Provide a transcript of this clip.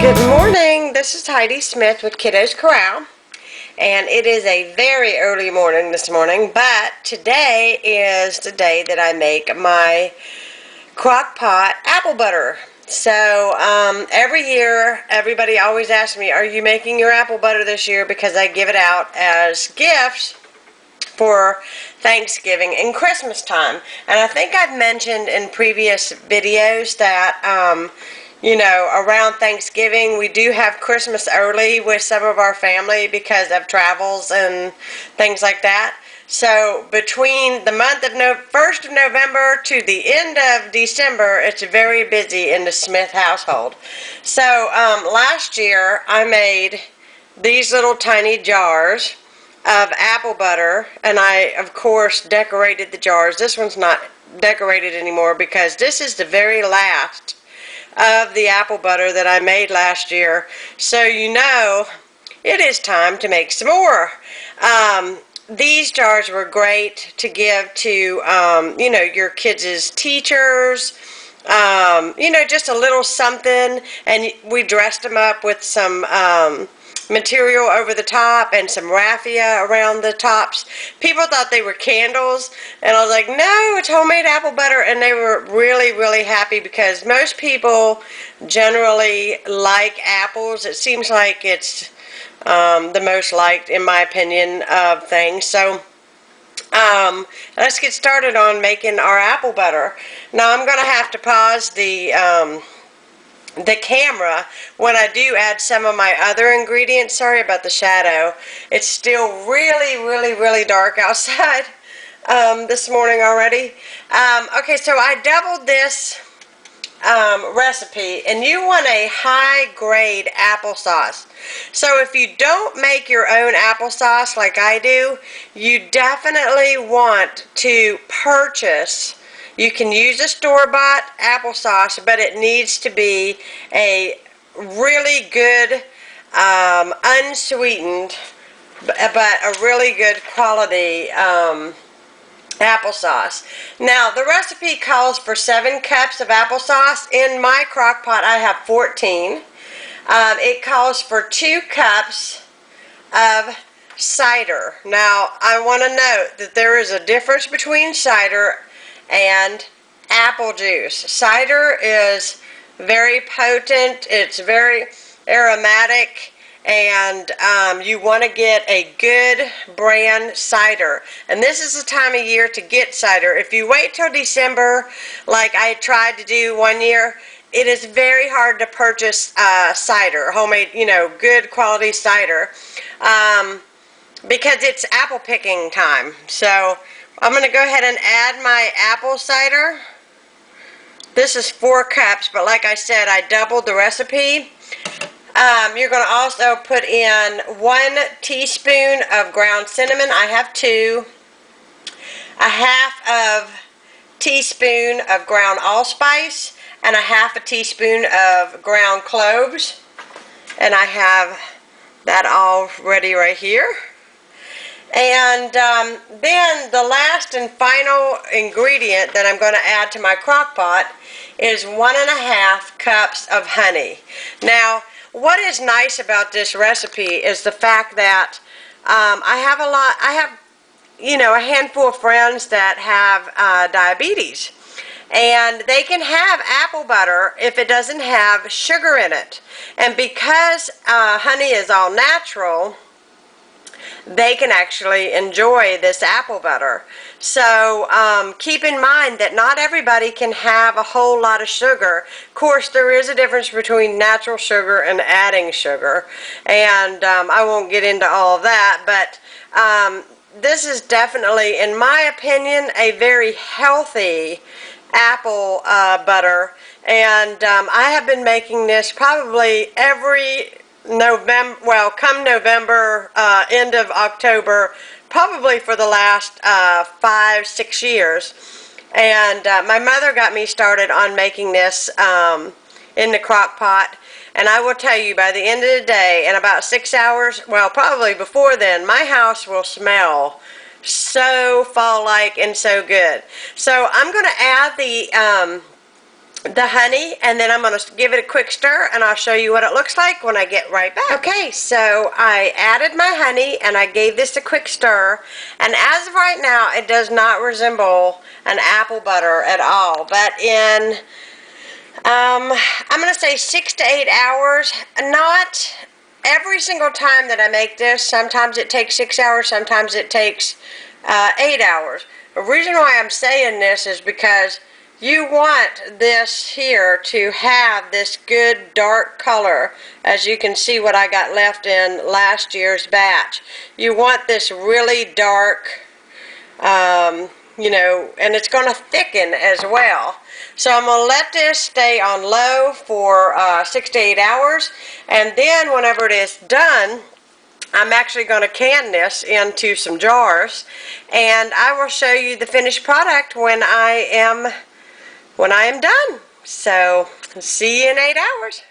Good morning, this is Heidi Smith with Kiddos Corral, and it is a very early morning this morning, but today is the day that I make my Crockpot apple butter. So every year everybody always asks me, are you making your apple butter this year, because I give it out as gifts for Thanksgiving and Christmas time. And I think I've mentioned in previous videos that you know, around Thanksgiving we do have Christmas early with some of our family because of travels and things like that. So between the month of 1st of November to the end of December, it's very busy in the Smith household. So last year I made these little tiny jars of apple butter, and I of course decorated the jars. This one's not decorated anymore because this is the very last of the apple butter that I made last year. So you know it is time to make some more. These jars were great to give to you know, your kids' teachers, you know, just a little something, and we dressed them up with some material over the top and some raffia around the tops. People thought they were candles, and I was like, no, it's homemade apple butter, and they were really happy because most people generally like apples. It seems like it's the most liked, in my opinion, of things. So let's get started on making our apple butter. Now I'm going to have to pause the camera when I do add some of my other ingredients. Sorry about the shadow. It's still really dark outside this morning already. Okay, so I doubled this recipe, and you want a high grade applesauce. So if you don't make your own applesauce like I do, you definitely want to purchase. You can use a store-bought applesauce, but it needs to be a really good, unsweetened, but a really good quality applesauce. Now, the recipe calls for 7 cups of applesauce. In my crock pot, I have 14. It calls for 2 cups of cider. Now, I want to note that there is a difference between cider and apple juice. Cider is very potent, it's very aromatic, and you want to get a good brand cider. And this is the time of year to get cider. If you wait till December, like I tried to do one year, it is very hard to purchase cider, homemade, you know, good quality cider, because it's apple picking time. So I'm going to go ahead and add my apple cider. This is 4 cups, but like I said, I doubled the recipe. You're going to also put in 1 teaspoon of ground cinnamon. I have 2. A half of teaspoon of ground allspice, and a half a teaspoon of ground cloves. And I have that all ready right here. And then the last and final ingredient that I'm going to add to my crock pot is 1.5 cups of honey. Now, what is nice about this recipe is the fact that I have you know, a handful of friends that have diabetes, and they can have apple butter if it doesn't have sugar in it. And because honey is all natural, they can actually enjoy this apple butter. So keep in mind that not everybody can have a whole lot of sugar. Of course, there is a difference between natural sugar and adding sugar, and I won't get into all of that, but this is definitely, in my opinion, a very healthy apple butter. And I have been making this probably every November, well, come November, end of October, probably for the last 5-6 years. And my mother got me started on making this in the crock pot, and I will tell you, by the end of the day, in about 6 hours, well, probably before then, my house will smell so fall-like and so good. So I'm going to add the the honey, and then I'm going to give it a quick stir, and I'll show you what it looks like when I get right back. Okay, so I added my honey and I gave this a quick stir, and as of right now it does not resemble an apple butter at all, but in I'm going to say 6 to 8 hours. Not every single time that I make this. Sometimes it takes 6 hours, sometimes it takes 8 hours. The reason why I'm saying this is because you want this here to have this good dark color, as you can see what I got left in last year's batch. You want this really dark, you know, and it's going to thicken as well. So I'm going to let this stay on low for 6 to 8 hours, and then whenever it is done, I'm actually going to can this into some jars, and I will show you the finished product when I am done. So see you in 8 hours.